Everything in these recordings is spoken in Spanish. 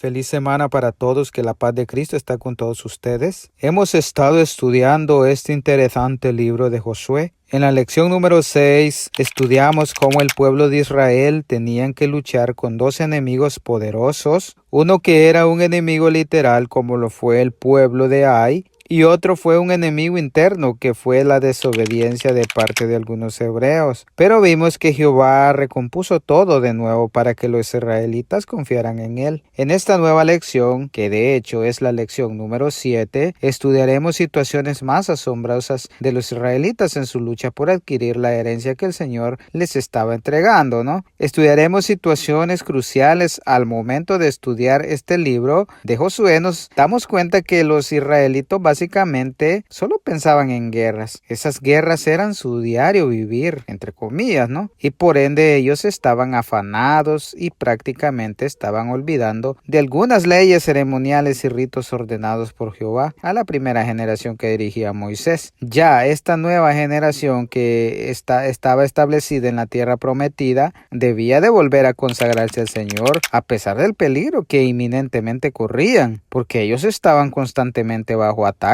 Feliz semana para todos, que la paz de Cristo está con todos ustedes. Hemos estado estudiando este interesante libro de Josué. En la lección número 6 estudiamos cómo el pueblo de Israel tenían que luchar con dos enemigos poderosos, uno que era un enemigo literal como lo fue el pueblo de Ai, y otro fue un enemigo interno que fue la desobediencia de parte de algunos hebreos. Pero vimos que Jehová recompuso todo de nuevo para que los israelitas confiaran en él. En esta nueva lección, que de hecho es la lección número 7, estudiaremos situaciones más asombrosas de los israelitas en su lucha por adquirir la herencia que el Señor les estaba entregando, ¿no? Estudiaremos situaciones cruciales al momento de estudiar este libro de Josué. Nos damos cuenta que los israelitas básicamente solo pensaban en guerras. Esas guerras eran su diario vivir, entre comillas, ¿no? Y por ende ellos estaban afanados y prácticamente estaban olvidando de algunas leyes ceremoniales y ritos ordenados por Jehová a la primera generación que dirigía Moisés. Ya esta nueva generación que estaba establecida en la tierra prometida debía de volver a consagrarse al Señor a pesar del peligro que inminentemente corrían, porque ellos estaban constantemente bajo ataque.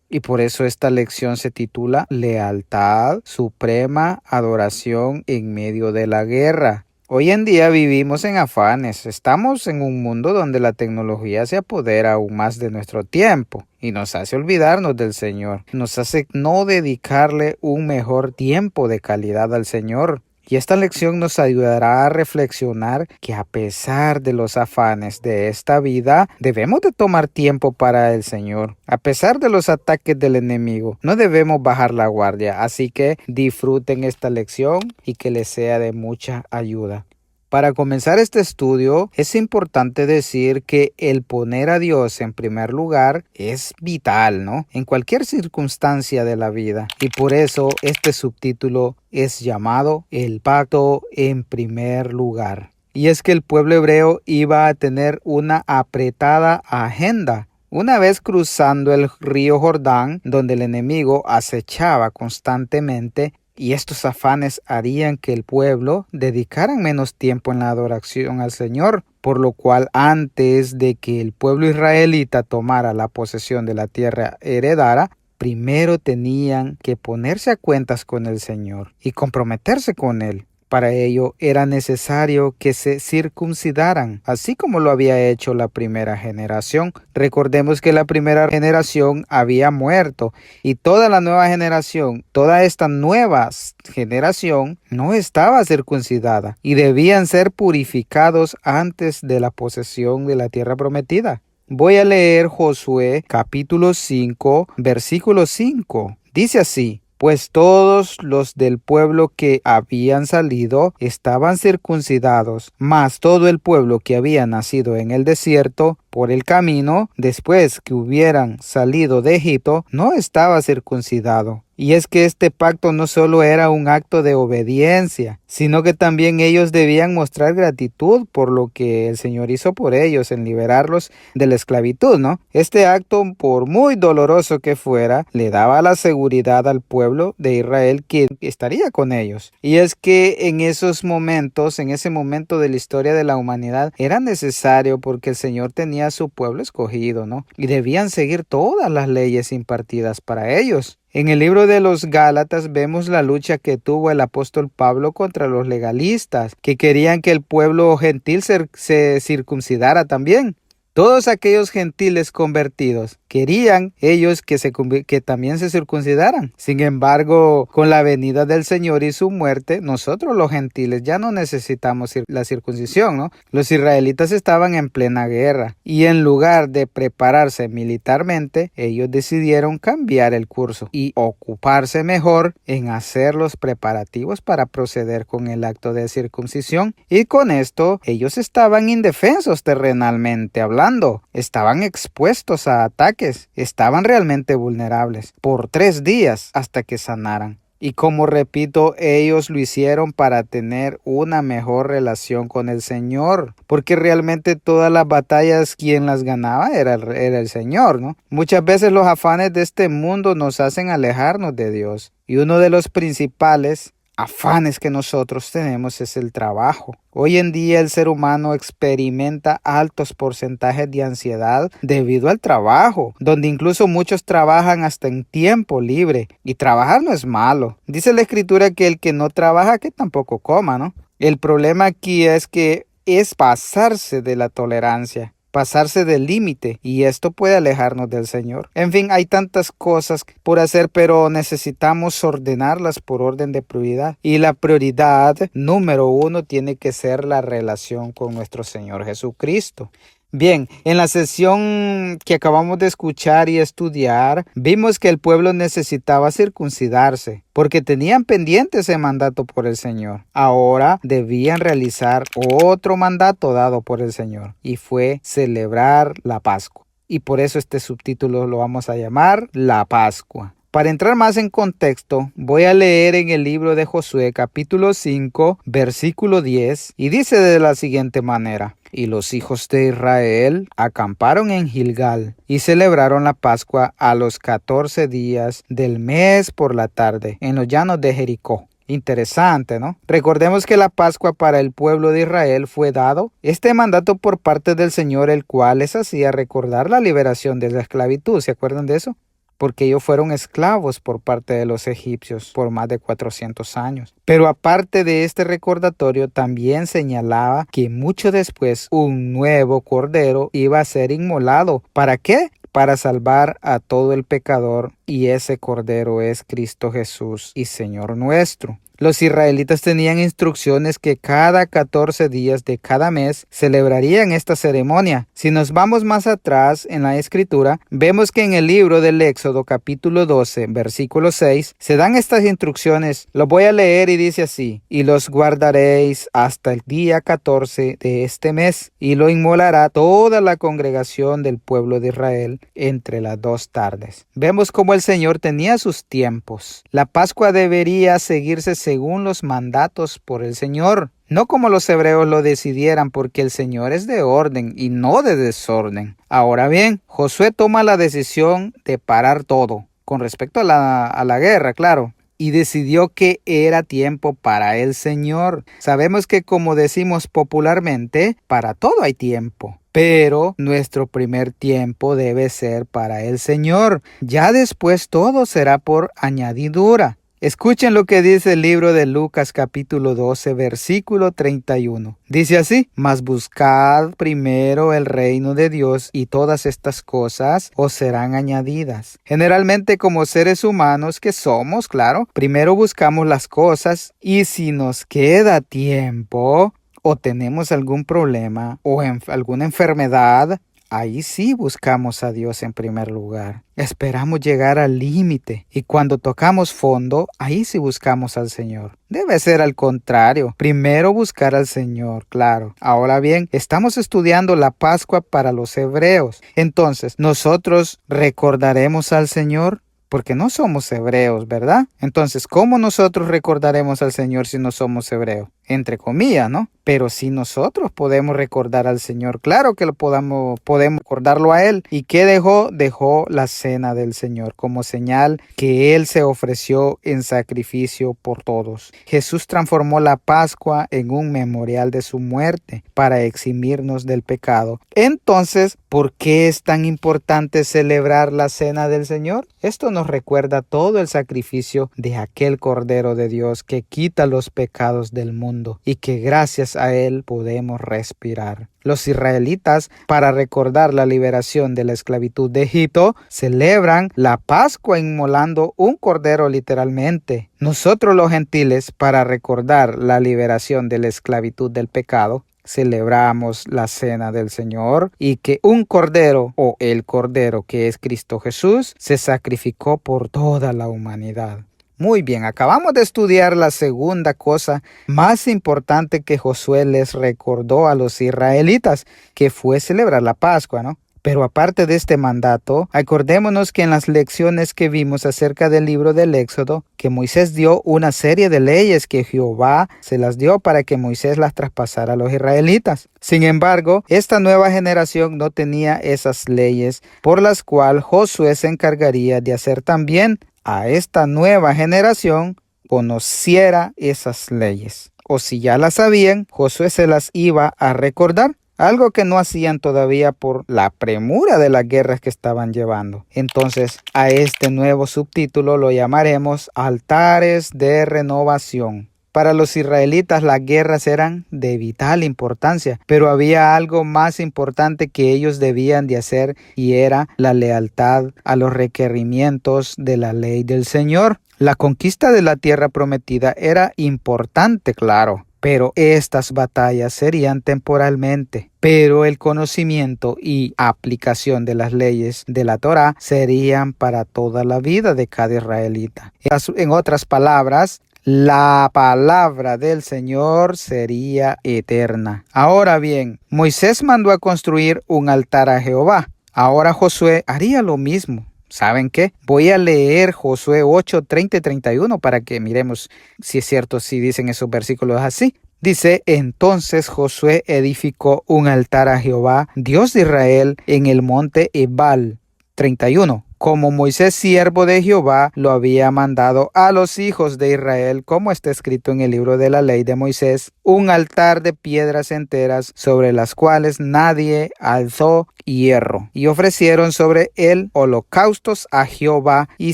Y por eso esta lección se titula Lealtad, Suprema Adoración en medio de la guerra. Hoy en día vivimos en afanes, estamos en un mundo donde la tecnología se apodera aún más de nuestro tiempo y nos hace olvidarnos del Señor, nos hace no dedicarle un mejor tiempo de calidad al Señor. Y esta lección nos ayudará a reflexionar que a pesar de los afanes de esta vida, debemos de tomar tiempo para el Señor. A pesar de los ataques del enemigo, no debemos bajar la guardia. Así que disfruten esta lección y que les sea de mucha ayuda. Para comenzar este estudio, es importante decir que el poner a Dios en primer lugar es vital, ¿no? En cualquier circunstancia de la vida. Y por eso este subtítulo es llamado El pacto en primer lugar. Y es que el pueblo hebreo iba a tener una apretada agenda. Una vez cruzando el río Jordán, donde el enemigo acechaba constantemente, y estos afanes harían que el pueblo dedicaran menos tiempo en la adoración al Señor, por lo cual antes de que el pueblo israelita tomara la posesión de la tierra heredada, primero tenían que ponerse a cuentas con el Señor y comprometerse con Él. Para ello era necesario que se circuncidaran, así como lo había hecho la primera generación. Recordemos que la primera generación había muerto y toda la nueva generación, toda esta nueva generación no estaba circuncidada y debían ser purificados antes de la posesión de la tierra prometida. Voy a leer Josué capítulo 5, versículo 5. Dice así: Pues todos los del pueblo que habían salido estaban circuncidados, mas todo el pueblo que había nacido en el desierto por el camino, después que hubieran salido de Egipto, no estaba circuncidado. Y es que este pacto no solo era un acto de obediencia, sino que también ellos debían mostrar gratitud por lo que el Señor hizo por ellos en liberarlos de la esclavitud, ¿no? Este acto, por muy doloroso que fuera, le daba la seguridad al pueblo de Israel que estaría con ellos. Y es que en esos momentos, en ese momento de la historia de la humanidad, era necesario porque el Señor tenía a su pueblo escogido, ¿no? Y debían seguir todas las leyes impartidas para ellos. En el libro de los Gálatas vemos la lucha que tuvo el apóstol Pablo contra los legalistas, que querían que el pueblo gentil se circuncidara también. Todos aquellos gentiles convertidos querían ellos que también se circuncidaran. Sin embargo, con la venida del Señor y su muerte, nosotros los gentiles ya no necesitamos la circuncisión, ¿no? Los israelitas estaban en plena guerra y en lugar de prepararse militarmente, ellos decidieron cambiar el curso y ocuparse mejor en hacer los preparativos para proceder con el acto de circuncisión. Y con esto, ellos estaban indefensos terrenalmente hablando. Estaban expuestos a ataques, estaban realmente vulnerables por 3 días hasta que sanaran. Y como repito, ellos lo hicieron para tener una mejor relación con el Señor, porque realmente todas las batallas quien las ganaba era el Señor, ¿no? Muchas veces los afanes de este mundo nos hacen alejarnos de Dios, y uno de los principales afanes que nosotros tenemos es el trabajo. Hoy en día el ser humano experimenta altos porcentajes de ansiedad debido al trabajo, donde incluso muchos trabajan hasta en tiempo libre. Y trabajar no es malo. Dice la Escritura que el que no trabaja, que tampoco coma, ¿no? El problema aquí es que es pasarse de la tolerancia, pasarse del límite, y esto puede alejarnos del Señor. En fin, hay tantas cosas por hacer, pero necesitamos ordenarlas por orden de prioridad. Y la prioridad número 1 tiene que ser la relación con nuestro Señor Jesucristo. Bien, en la sesión que acabamos de escuchar y estudiar, vimos que el pueblo necesitaba circuncidarse porque tenían pendiente ese mandato por el Señor. Ahora debían realizar otro mandato dado por el Señor, y fue celebrar la Pascua. Y por eso este subtítulo lo vamos a llamar La Pascua. Para entrar más en contexto, voy a leer en el libro de Josué capítulo 5, versículo 10, y dice de la siguiente manera: Y los hijos de Israel acamparon en Gilgal y celebraron la Pascua a los 14 días del mes por la tarde en los llanos de Jericó. Interesante, ¿no? Recordemos que la Pascua para el pueblo de Israel fue dado este mandato por parte del Señor, el cual les hacía recordar la liberación de la esclavitud. ¿Se acuerdan de eso? Porque ellos fueron esclavos por parte de los egipcios por más de 400 años. Pero aparte de este recordatorio, también señalaba que mucho después un nuevo cordero iba a ser inmolado. ¿Para qué? Para salvar a todo el pecador, y ese cordero es Cristo Jesús y Señor nuestro. Los israelitas tenían instrucciones que cada 14 días de cada mes celebrarían esta ceremonia. Si nos vamos más atrás en la Escritura, vemos que en el libro del Éxodo capítulo 12, versículo 6, se dan estas instrucciones. Lo voy a leer y dice así: Y los guardaréis hasta el día 14 de este mes, y lo inmolará toda la congregación del pueblo de Israel entre las 2 tardes. Vemos cómo el Señor tenía sus tiempos. La Pascua debería seguirse según los mandatos por el Señor, no como los hebreos lo decidieran, porque el Señor es de orden y no de desorden. Ahora bien, Josué toma la decisión de parar todo, con respecto a la guerra, claro, y decidió que era tiempo para el Señor. Sabemos que, como decimos popularmente, para todo hay tiempo. Pero nuestro primer tiempo debe ser para el Señor. Ya después todo será por añadidura. Escuchen lo que dice el libro de Lucas capítulo 12, versículo 31. Dice así: Mas buscad primero el reino de Dios, y todas estas cosas os serán añadidas. Generalmente, como seres humanos que somos, claro, primero buscamos las cosas, y si nos queda tiempo, o tenemos algún problema, o alguna enfermedad, ahí sí buscamos a Dios en primer lugar. Esperamos llegar al límite, y cuando tocamos fondo, ahí sí buscamos al Señor. Debe ser al contrario, primero buscar al Señor, claro. Ahora bien, estamos estudiando la Pascua para los hebreos. Entonces, ¿nosotros recordaremos al Señor? Porque no somos hebreos, ¿verdad? Entonces, ¿cómo nosotros recordaremos al Señor si no somos hebreos? Entre comillas, ¿no? Pero si nosotros podemos recordar al Señor, claro que podemos recordarlo a Él. ¿Y qué dejó? Dejó la cena del Señor como señal que Él se ofreció en sacrificio por todos. Jesús transformó la Pascua en un memorial de su muerte para eximirnos del pecado. Entonces, ¿por qué es tan importante celebrar la cena del Señor? Esto nos recuerda todo el sacrificio de aquel Cordero de Dios que quita los pecados del mundo, y que gracias a Él podemos respirar. Los israelitas, para recordar la liberación de la esclavitud de Egipto, celebran la Pascua inmolando un cordero literalmente. Nosotros los gentiles, para recordar la liberación de la esclavitud del pecado, celebramos la cena del Señor, y que un cordero, o el cordero que es Cristo Jesús, se sacrificó por toda la humanidad. Muy bien, acabamos de estudiar la segunda cosa más importante que Josué les recordó a los israelitas, que fue celebrar la Pascua, ¿no? Pero aparte de este mandato, acordémonos que en las lecciones que vimos acerca del libro del Éxodo, que Moisés dio una serie de leyes que Jehová se las dio para que Moisés las traspasara a los israelitas. Sin embargo, esta nueva generación no tenía esas leyes, por las cuales Josué se encargaría de hacer también a esta nueva generación conociera esas leyes. O si ya las sabían, Josué se las iba a recordar. Algo que no hacían todavía por la premura de las guerras que estaban llevando. Entonces, a este nuevo subtítulo lo llamaremos Altares de Renovación. Para los israelitas las guerras eran de vital importancia, pero había algo más importante que ellos debían de hacer y era la lealtad a los requerimientos de la ley del Señor. La conquista de la tierra prometida era importante, claro. Pero estas batallas serían temporalmente. Pero el conocimiento y aplicación de las leyes de la Torá serían para toda la vida de cada israelita. En otras palabras, la palabra del Señor sería eterna. Ahora bien, Moisés mandó a construir un altar a Jehová. Ahora Josué haría lo mismo. ¿Saben qué? Voy a leer Josué 8, 30 y 31 para que miremos si es cierto, si dicen esos versículos así. Dice, entonces Josué edificó un altar a Jehová, Dios de Israel, en el monte Ebal. 31. Como Moisés, siervo de Jehová, lo había mandado a los hijos de Israel, como está escrito en el libro de la ley de Moisés, un altar de piedras enteras, sobre las cuales nadie alzó hierro. Y ofrecieron sobre él holocaustos a Jehová y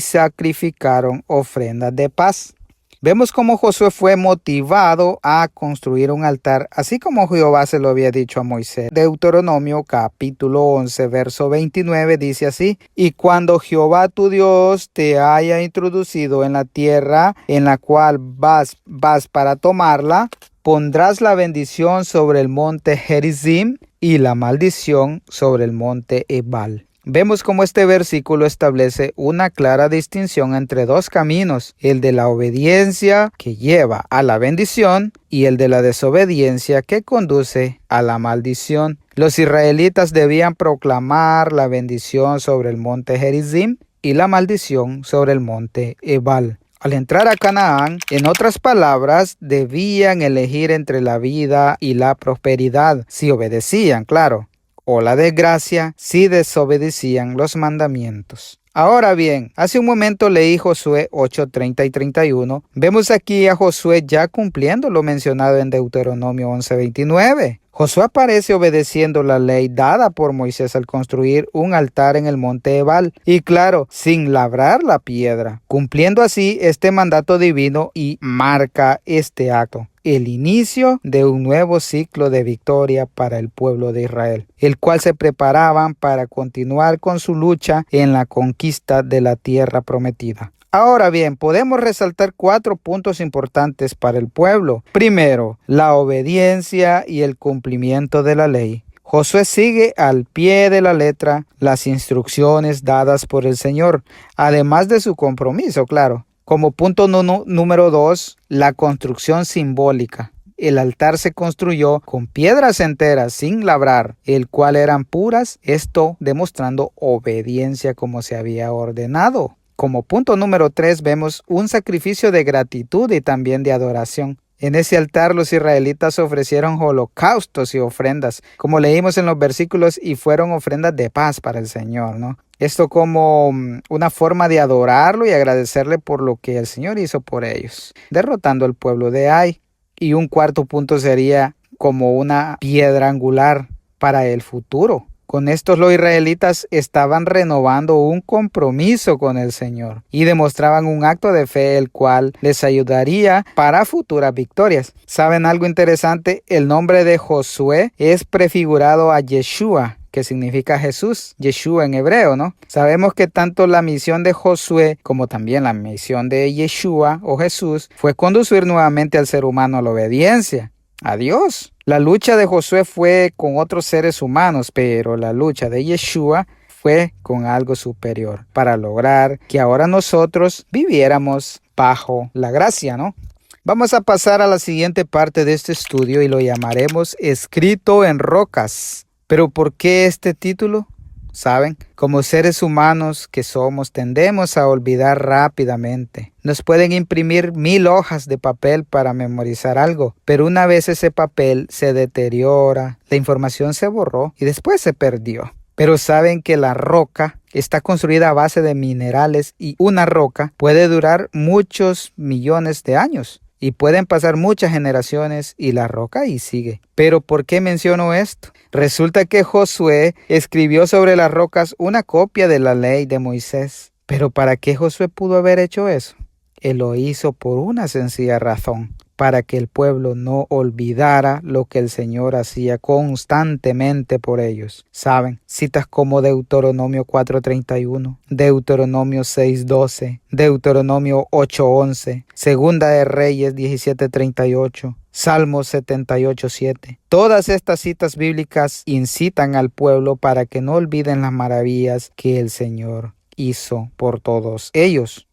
sacrificaron ofrendas de paz. Vemos cómo Josué fue motivado a construir un altar, así como Jehová se lo había dicho a Moisés. Deuteronomio capítulo 11, verso 29 dice así: y cuando Jehová tu Dios te haya introducido en la tierra en la cual vas para tomarla, pondrás la bendición sobre el monte Gerizim y la maldición sobre el monte Ebal. Vemos cómo este versículo establece una clara distinción entre dos caminos, el de la obediencia que lleva a la bendición y el de la desobediencia que conduce a la maldición. Los israelitas debían proclamar la bendición sobre el monte Gerizim y la maldición sobre el monte Ebal. Al entrar a Canaán, en otras palabras, debían elegir entre la vida y la prosperidad, si obedecían, claro, o la desgracia si desobedecían los mandamientos. Ahora bien, hace un momento leí Josué 8, 30 y 31. Vemos aquí a Josué ya cumpliendo lo mencionado en Deuteronomio 11, 29. Josué aparece obedeciendo la ley dada por Moisés al construir un altar en el monte Ebal, y claro, sin labrar la piedra, cumpliendo así este mandato divino, y marca este acto el inicio de un nuevo ciclo de victoria para el pueblo de Israel, el cual se preparaban para continuar con su lucha en la conquista de la tierra prometida. Ahora bien, podemos resaltar 4 puntos importantes para el pueblo. Primero, la obediencia y el cumplimiento de la ley. Josué sigue al pie de la letra las instrucciones dadas por el Señor, además de su compromiso, claro. Como punto número 2, la construcción simbólica. El altar se construyó con piedras enteras sin labrar, el cual eran puras, esto demostrando obediencia como se había ordenado. Como punto número 3 vemos un sacrificio de gratitud y también de adoración. En ese altar los israelitas ofrecieron holocaustos y ofrendas, como leímos en los versículos, y fueron ofrendas de paz para el Señor, ¿no? Esto como una forma de adorarlo y agradecerle por lo que el Señor hizo por ellos, derrotando al pueblo de Ai. Y un cuarto punto sería como una piedra angular para el futuro. Con estos los israelitas estaban renovando un compromiso con el Señor y demostraban un acto de fe el cual les ayudaría para futuras victorias. ¿Saben algo interesante? El nombre de Josué es prefigurado a Yeshua, que significa Jesús, Yeshua en hebreo, ¿no? Sabemos que tanto la misión de Josué como también la misión de Yeshua o Jesús fue conducir nuevamente al ser humano a la obediencia a Dios. La lucha de Josué fue con otros seres humanos, pero la lucha de Yeshua fue con algo superior para lograr que ahora nosotros viviéramos bajo la gracia, ¿no? Vamos a pasar a la siguiente parte de este estudio y lo llamaremos Escrito en Rocas. ¿Pero por qué este título? ¿Saben? Como seres humanos que somos, tendemos a olvidar rápidamente. Nos pueden imprimir 1000 hojas de papel para memorizar algo, pero una vez ese papel se deteriora, la información se borró y después se perdió. Pero saben que la roca está construida a base de minerales y una roca puede durar muchos millones de años. Y pueden pasar muchas generaciones y la roca ahí sigue. Pero ¿por qué menciono esto? Resulta que Josué escribió sobre las rocas una copia de la ley de Moisés. Pero ¿para qué Josué pudo haber hecho eso? Él lo hizo por una sencilla razón, para que el pueblo no olvidara lo que el Señor hacía constantemente por ellos. ¿Saben? Citas como Deuteronomio 4:31, Deuteronomio 6:12, Deuteronomio 8:11, Segunda de Reyes 17:38, Salmos 78:7. Todas estas citas bíblicas incitan al pueblo para que no olviden las maravillas que el Señor hizo por todos ellos.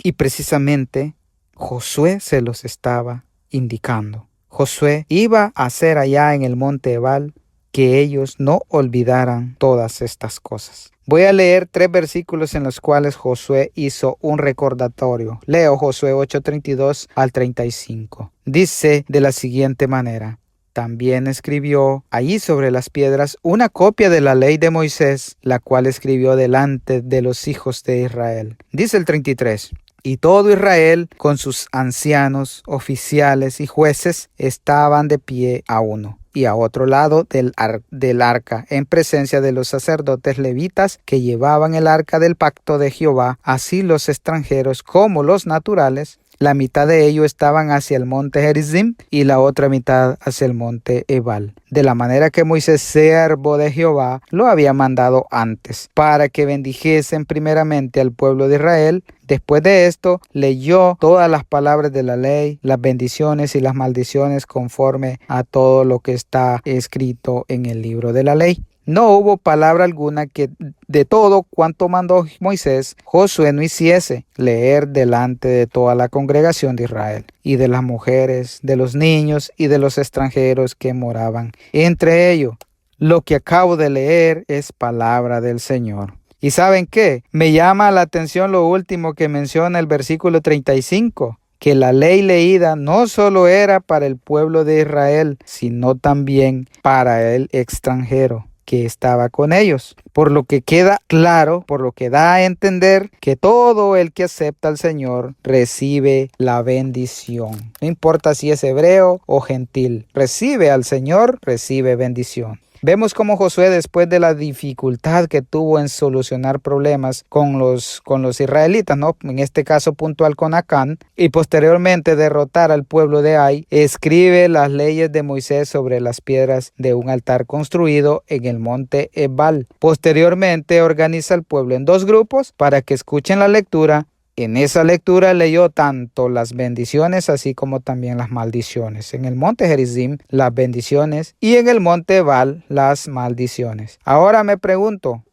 Y precisamente Josué se los estaba indicando. Josué iba a hacer allá en el monte Ebal que ellos no olvidaran todas estas cosas. Voy a leer 3 versículos en los cuales Josué hizo un recordatorio. Leo Josué 8:32 al 35. Dice de la siguiente manera: también escribió allí sobre las piedras una copia de la ley de Moisés, la cual escribió delante de los hijos de Israel. Dice el 33. Y todo Israel, con sus ancianos, oficiales y jueces, estaban de pie a uno y a otro lado del arca, en presencia de los sacerdotes levitas que llevaban el arca del pacto de Jehová, así los extranjeros como los naturales. La mitad de ellos estaban hacia el monte Gerizim y la otra mitad hacia el monte Ebal, de la manera que Moisés, siervo de Jehová, lo había mandado antes, para que bendijesen primeramente al pueblo de Israel. Después de esto, leyó todas las palabras de la ley, las bendiciones y las maldiciones conforme a todo lo que está escrito en el libro de la ley. No hubo palabra alguna que de todo cuanto mandó Moisés, Josué no hiciese leer delante de toda la congregación de Israel, y de las mujeres, de los niños y de los extranjeros que moraban entre ellos. Lo que acabo de leer es palabra del Señor. ¿Y saben qué? Me llama la atención lo último que menciona el versículo 35. Que la ley leída no solo era para el pueblo de Israel, sino también para el extranjero que estaba con ellos, por lo que queda claro, por lo que da a entender que todo el que acepta al Señor recibe la bendición. No importa si es hebreo o gentil, recibe al Señor, recibe bendición. Vemos cómo Josué, después de la dificultad que tuvo en solucionar problemas con los israelitas, ¿no? En este caso puntual con Acán, y posteriormente derrotar al pueblo de Ai, escribe las leyes de Moisés sobre las piedras de un altar construido en el monte Ebal. Posteriormente organiza al pueblo en 2 grupos para que escuchen la lectura. En esa lectura leyó tanto las bendiciones así como también las maldiciones. En el monte Gerizim las bendiciones y en el monte Ebal las maldiciones. Ahora pregunto,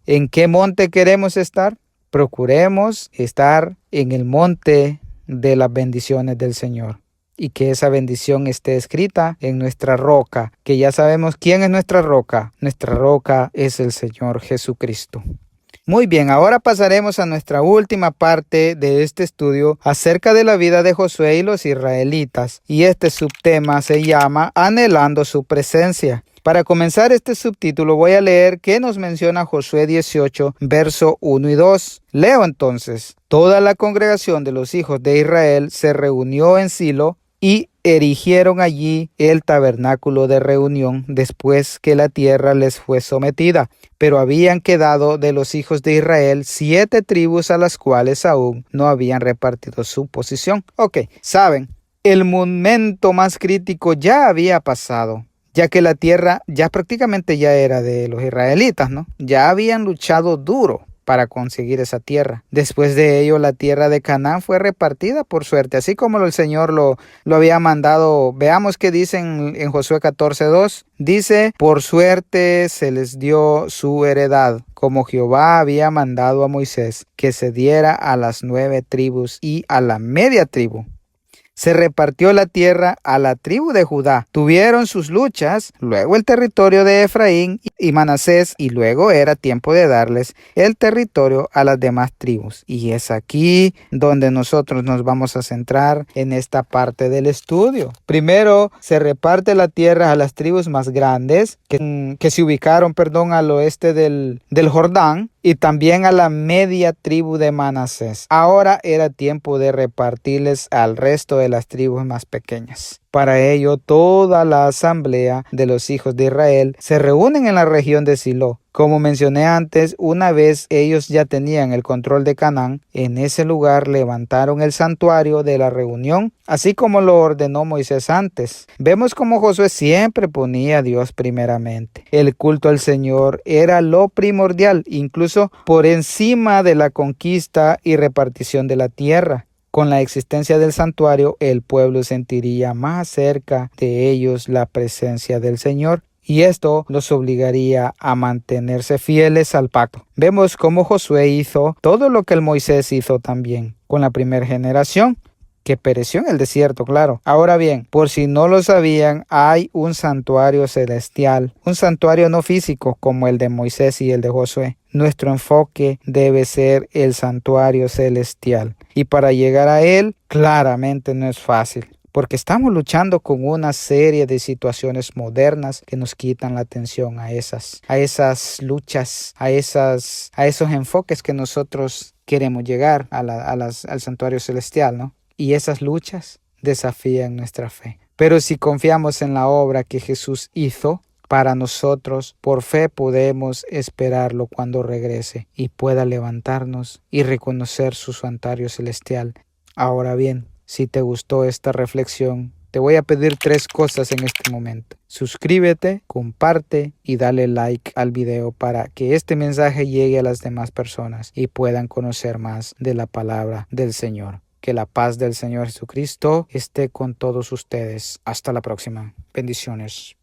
¿en qué monte queremos estar? Procuremos estar en el monte de las bendiciones del Señor. Y que esa bendición esté escrita en nuestra roca, que ya sabemos quién es nuestra roca. Nuestra roca es el Señor Jesucristo. Muy bien, ahora pasaremos a nuestra última parte de este estudio acerca de la vida de Josué y los israelitas. Y este subtema se llama Anhelando su presencia. Para comenzar este subtítulo voy a leer qué nos menciona Josué 18, verso 1 y 2. Leo entonces. Toda la congregación de los hijos de Israel se reunió en Silo y erigieron allí el tabernáculo de reunión después que la tierra les fue sometida. Pero habían quedado de los hijos de Israel 7 tribus a las cuales aún no habían repartido su posición. Saben, el momento más crítico ya había pasado, ya que la tierra ya prácticamente ya era de los israelitas, ¿no? Ya habían luchado duro para conseguir esa tierra. Después de ello, la tierra de Canaán fue repartida por suerte, así como el Señor lo había mandado. Veamos qué dice en Josué 14:2. Dice, por suerte se les dio su heredad, como Jehová había mandado a Moisés, que se diera a las 9 tribus y a la media tribu. Se repartió la tierra a la tribu de Judá. Tuvieron sus luchas, luego el territorio de Efraín y Manasés, y luego era tiempo de darles el territorio a las demás tribus. Y es aquí donde nosotros nos vamos a centrar en esta parte del estudio. Primero, se reparte la tierra a las tribus más grandes que se ubicaron, al oeste del Jordán, y también a la media tribu de Manasés. Ahora era tiempo de repartirles al resto de las tribus más pequeñas. Para ello, toda la asamblea de los hijos de Israel se reúnen en la región de Silo. Como mencioné antes, una vez ellos ya tenían el control de Canaán, en ese lugar levantaron el santuario de la reunión, así como lo ordenó Moisés antes. Vemos como Josué siempre ponía a Dios primeramente. El culto al Señor era lo primordial, incluso por encima de la conquista y repartición de la tierra. Con la existencia del santuario, el pueblo sentiría más cerca de ellos la presencia del Señor, y esto los obligaría a mantenerse fieles al pacto. Vemos cómo Josué hizo todo lo que el Moisés hizo también con la primera generación, que pereció en el desierto, claro. Ahora bien, por si no lo sabían, hay un santuario celestial, un santuario no físico como el de Moisés y el de Josué. Nuestro enfoque debe ser el santuario celestial. Y para llegar a él, claramente no es fácil, porque estamos luchando con una serie de situaciones modernas que nos quitan la atención a esas luchas, a esos enfoques que nosotros queremos llegar al santuario celestial, ¿no? Y esas luchas desafían nuestra fe. Pero si confiamos en la obra que Jesús hizo para nosotros, por fe podemos esperarlo cuando regrese y pueda levantarnos y reconocer su santuario celestial. Ahora bien, si te gustó esta reflexión, te voy a pedir 3 cosas en este momento. Suscríbete, comparte y dale like al video para que este mensaje llegue a las demás personas y puedan conocer más de la palabra del Señor. Que la paz del Señor Jesucristo esté con todos ustedes. Hasta la próxima. Bendiciones.